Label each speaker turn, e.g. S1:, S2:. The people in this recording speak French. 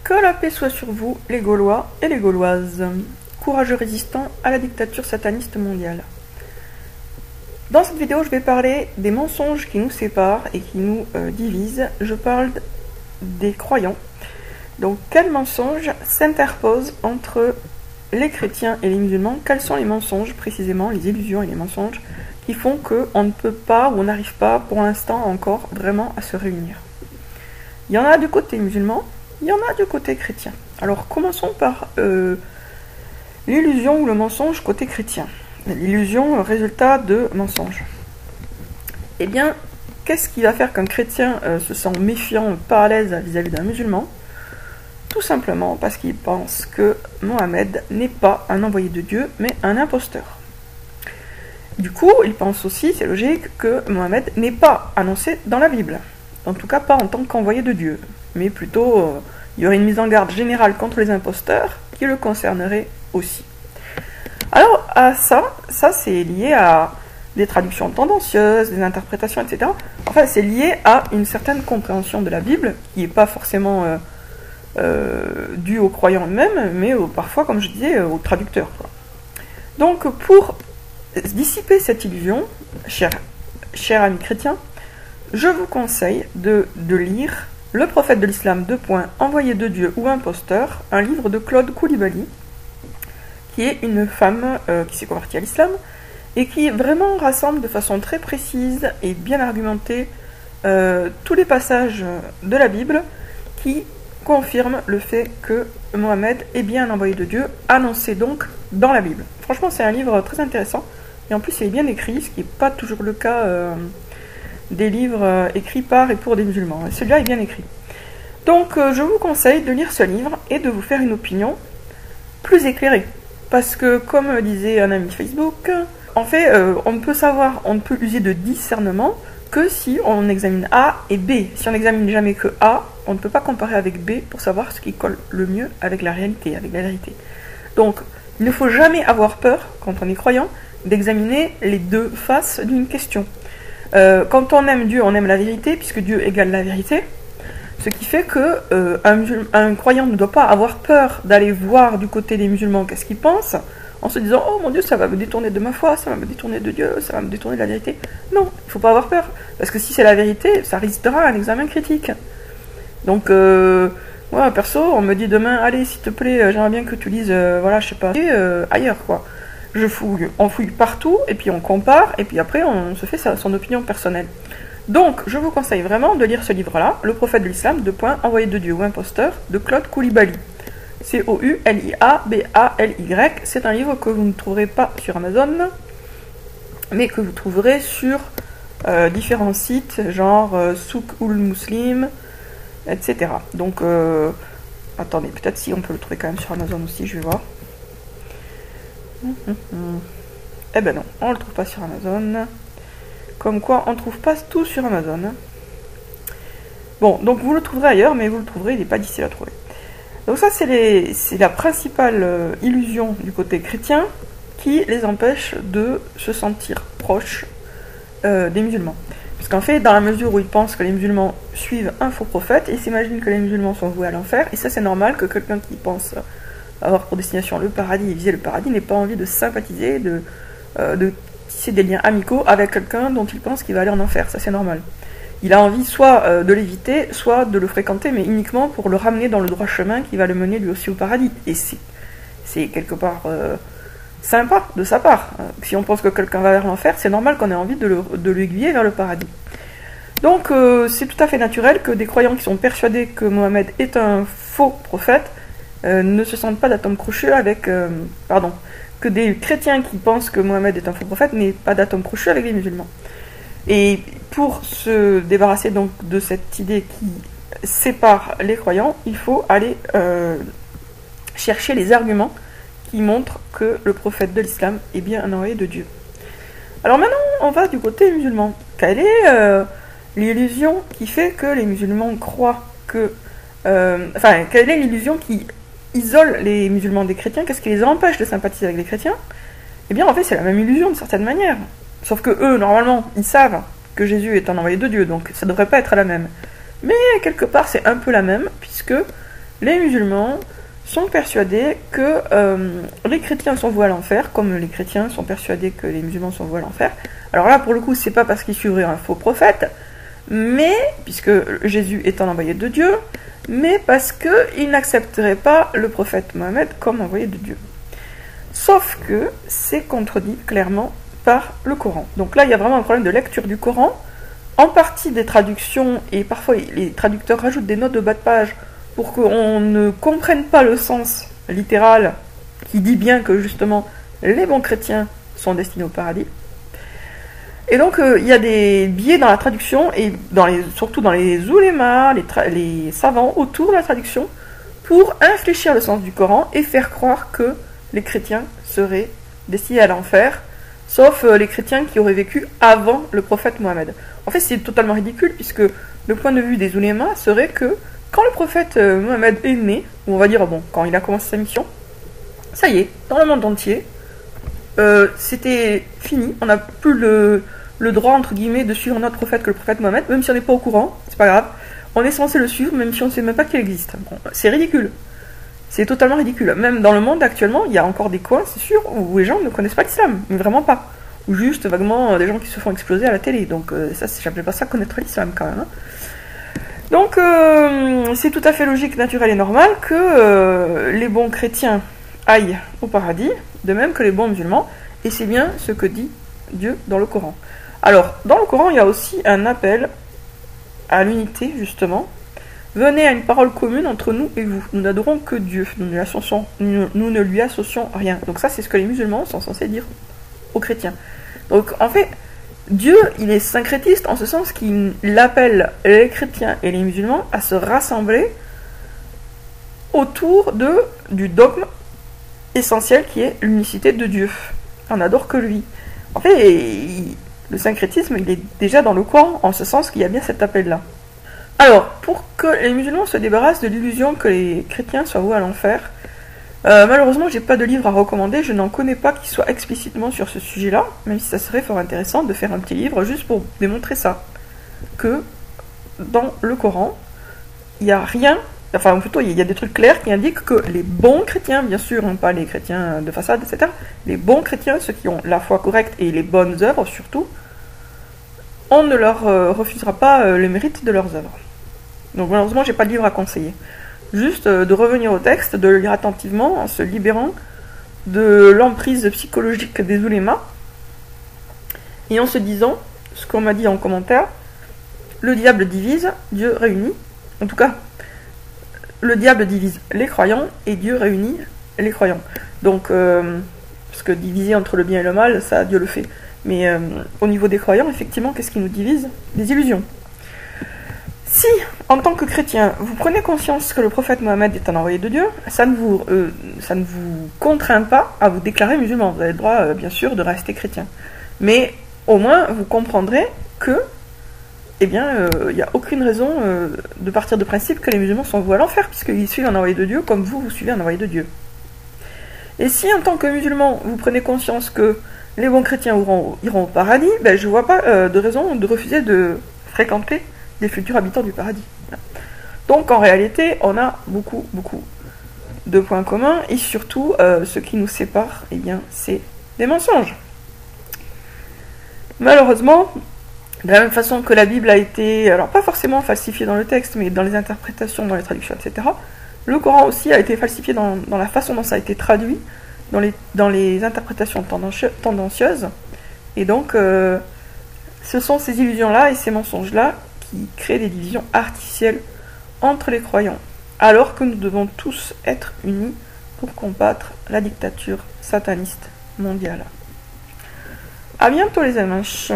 S1: Que la paix soit sur vous, les Gaulois et les Gauloises, courageux résistants à la dictature sataniste mondiale. Dans cette vidéo, je vais parler des mensonges qui nous séparent et qui nous divisent. Je parle des croyants. Donc, quels mensonges s'interposent entre les chrétiens et les musulmans? Quels sont les mensonges, précisément, les illusions et les mensonges qui font qu'on ne peut pas ou on n'arrive pas, pour l'instant encore, vraiment à se réunir? Il y en a du côté musulman, il y en a du côté chrétien. Alors, commençons par l'illusion ou le mensonge côté chrétien. L'illusion, résultat de mensonge. Eh bien, qu'est-ce qui va faire qu'un chrétien se sent méfiant, pas à l'aise vis-à-vis d'un musulman? Tout simplement parce qu'il pense que Mohammed n'est pas un envoyé de Dieu, mais un imposteur. Du coup, il pense aussi, c'est logique, que Mohammed n'est pas annoncé dans la Bible. En tout cas, pas en tant qu'envoyé de Dieu. Mais plutôt, il y aurait une mise en garde générale contre les imposteurs qui le concernerait aussi. Alors, à ça c'est lié à des traductions tendancieuses, des interprétations, etc. Enfin, c'est lié à une certaine compréhension de la Bible, qui n'est pas forcément due aux croyants eux-mêmes, mais parfois, comme je disais, aux traducteurs, quoi. Donc, pour dissiper cette illusion, cher ami chrétien, je vous conseille de lire Le prophète de l'islam, envoyé de Dieu ou imposteur, un livre de Claude Coulibaly, qui est une femme qui s'est convertie à l'islam, et qui vraiment rassemble de façon très précise et bien argumentée tous les passages de la Bible qui confirment le fait que Mohammed est bien un envoyé de Dieu, annoncé donc dans la Bible. Franchement, c'est un livre très intéressant, et en plus il est bien écrit, ce qui n'est pas toujours le cas des livres écrits par et pour des musulmans. Celui-là est bien écrit. Donc je vous conseille de lire ce livre et de vous faire une opinion plus éclairée. Parce que, comme disait un ami Facebook, en fait, on ne peut user de discernement que si on examine A et B. Si on n'examine jamais que A, on ne peut pas comparer avec B pour savoir ce qui colle le mieux avec la réalité, avec la vérité. Donc, il ne faut jamais avoir peur, quand on est croyant, d'examiner les deux faces d'une question. Quand on aime Dieu, on aime la vérité, puisque Dieu égale la vérité. Ce qui fait que un croyant ne doit pas avoir peur d'aller voir du côté des musulmans qu'est-ce qu'ils pensent, en se disant « Oh mon Dieu, ça va me détourner de ma foi, ça va me détourner de Dieu, ça va me détourner de la vérité. » Non, il ne faut pas avoir peur, parce que si c'est la vérité, ça résistera à un examen critique. Donc, moi, perso, on me dit demain « Allez, s'il te plaît, j'aimerais bien que tu lises, voilà, je sais pas, ailleurs, quoi. » Je fouille, on fouille partout, et puis on compare, et puis après, on se fait son opinion personnelle. Donc, je vous conseille vraiment de lire ce livre-là, Le prophète de l'islam, envoyé de Dieu ou imposteur, de Claude Coulibaly. Coulibaly. C'est un livre que vous ne trouverez pas sur Amazon, mais que vous trouverez sur différents sites, genre Souk ul Muslim, etc. Donc, attendez, peut-être si on peut le trouver quand même sur Amazon aussi, je vais voir. Eh ben non, on le trouve pas sur Amazon. Comme quoi, on ne trouve pas tout sur Amazon. Bon, donc vous le trouverez ailleurs, mais vous le trouverez, il n'est pas difficile à trouver. Donc ça, c'est la principale illusion du côté chrétien qui les empêche de se sentir proches des musulmans. Parce qu'en fait, dans la mesure où ils pensent que les musulmans suivent un faux prophète, ils s'imaginent que les musulmans sont voués à l'enfer, et ça c'est normal que quelqu'un qui pense avoir pour destination le paradis et viser le paradis n'ait pas envie de sympathiser, de tisser des liens amicaux avec quelqu'un dont il pense qu'il va aller en enfer, ça c'est normal. Il a envie soit de l'éviter, soit de le fréquenter, mais uniquement pour le ramener dans le droit chemin qui va le mener lui aussi au paradis. Et c'est quelque part sympa de sa part. Si on pense que quelqu'un va vers l'enfer, c'est normal qu'on ait envie de l'aiguiller vers le paradis. Donc c'est tout à fait naturel que des croyants qui sont persuadés que Mohammed est un faux prophète ne se sentent pas d'atome crochu avec... que des chrétiens qui pensent que Mohammed est un faux prophète n'aient pas d'atome crochu avec les musulmans. Et pour se débarrasser donc de cette idée qui sépare les croyants, il faut aller chercher les arguments qui montrent que le prophète de l'islam est bien un envoyé de Dieu. Alors maintenant, on va du côté musulman. Quelle est l'illusion qui fait que les musulmans croient que... quelle est l'illusion qui isole les musulmans des chrétiens? Qu'est-ce qui les empêche de sympathiser avec les chrétiens? Eh bien, en fait, c'est la même illusion d'une certaine manière. Sauf que eux, normalement, ils savent que Jésus est un envoyé de Dieu, donc ça devrait pas être la même. Mais quelque part, c'est un peu la même, puisque les musulmans sont persuadés que les chrétiens sont voués à l'enfer, comme les chrétiens sont persuadés que les musulmans sont voués à l'enfer. Alors là, pour le coup, c'est pas parce qu'ils suivraient un faux prophète, mais, puisque Jésus est un envoyé de Dieu, mais parce qu'ils n'accepteraient pas le prophète Mohammed comme envoyé de Dieu. Sauf que c'est contredit clairement par le Coran. Donc là, il y a vraiment un problème de lecture du Coran, en partie des traductions, et parfois les traducteurs rajoutent des notes de bas de page pour qu'on ne comprenne pas le sens littéral qui dit bien que justement les bons chrétiens sont destinés au paradis. Et donc il y a des biais dans la traduction et surtout dans les oulémas, les savants autour de la traduction pour infléchir le sens du Coran et faire croire que les chrétiens seraient destinés à l'enfer, sauf les chrétiens qui auraient vécu avant le prophète Mohammed. En fait, c'est totalement ridicule puisque le point de vue des oulémas serait que quand le prophète Mohammed est né, ou on va dire, bon, quand il a commencé sa mission, ça y est, dans le monde entier, c'était fini, on n'a plus le droit, entre guillemets, de suivre un autre prophète que le prophète Mohammed, même si on n'est pas au courant, c'est pas grave, on est censé le suivre, même si on ne sait même pas qu'il existe. Bon, c'est ridicule, c'est totalement ridicule. Même dans le monde actuellement, il y a encore des coins, c'est sûr, où les gens ne connaissent pas l'islam, mais vraiment pas. Ou juste vaguement des gens qui se font exploser à la télé, donc ça, j'appelais pas ça connaître l'islam quand même. Hein. Donc, c'est tout à fait logique, naturel et normal que les bons chrétiens aillent au paradis, de même que les bons musulmans, et c'est bien ce que dit Dieu dans le Coran. Alors, dans le Coran, il y a aussi un appel à l'unité, justement. Venez à une parole commune entre nous et vous. Nous n'adorons que Dieu, nous ne lui associons rien. Donc ça, c'est ce que les musulmans sont censés dire aux chrétiens. Donc, en fait, Dieu, il est syncrétiste en ce sens qu'il appelle les chrétiens et les musulmans à se rassembler autour du dogme essentiel qui est l'unicité de Dieu. On n'adore que lui. En fait, le syncrétisme, il est déjà dans le Coran, en ce sens qu'il y a bien cet appel-là. Alors, pour que les musulmans se débarrassent de l'illusion que les chrétiens soient voués à l'enfer, malheureusement, j'ai pas de livre à recommander, je n'en connais pas qui soit explicitement sur ce sujet-là, même si ça serait fort intéressant de faire un petit livre juste pour démontrer ça. Que dans le Coran, il n'y a rien, enfin plutôt il y a des trucs clairs qui indiquent que les bons chrétiens, bien sûr, hein, pas les chrétiens de façade, etc., les bons chrétiens, ceux qui ont la foi correcte et les bonnes œuvres surtout, on ne leur refusera pas le mérite de leurs œuvres. Donc malheureusement, j'ai pas de livre à conseiller. Juste de revenir au texte, de le lire attentivement en se libérant de l'emprise psychologique des oulémas et en se disant, ce qu'on m'a dit en commentaire, le diable divise, Dieu réunit. En tout cas, le diable divise les croyants et Dieu réunit les croyants. Donc, parce que diviser entre le bien et le mal, ça, Dieu le fait. Mais au niveau des croyants, effectivement, qu'est-ce qui nous divise? Des illusions. Si, en tant que chrétien, vous prenez conscience que le prophète Mohammed est un envoyé de Dieu, ça ne vous contraint pas à vous déclarer musulman. Vous avez le droit, bien sûr, de rester chrétien. Mais au moins, vous comprendrez que, eh bien, il n'y a aucune raison de partir de principe que les musulmans sont voués à l'enfer, puisqu'ils suivent un envoyé de Dieu comme vous suivez un envoyé de Dieu. Et si, en tant que musulman, vous prenez conscience que les bons chrétiens iront au paradis, ben, je ne vois pas de raison de refuser de fréquenter des futurs habitants du paradis. Donc en réalité, on a beaucoup de points communs et surtout, ce qui nous sépare, eh bien, c'est des mensonges. Malheureusement, de la même façon que la Bible a été, alors pas forcément falsifiée dans le texte, mais dans les interprétations, dans les traductions, etc., le Coran aussi a été falsifié dans la façon dont ça a été traduit, dans les interprétations tendancieuses. Et donc, ce sont ces illusions-là et ces mensonges-là qui créent des divisions artificielles entre les croyants, alors que nous devons tous être unis pour combattre la dictature sataniste mondiale. A bientôt les amis.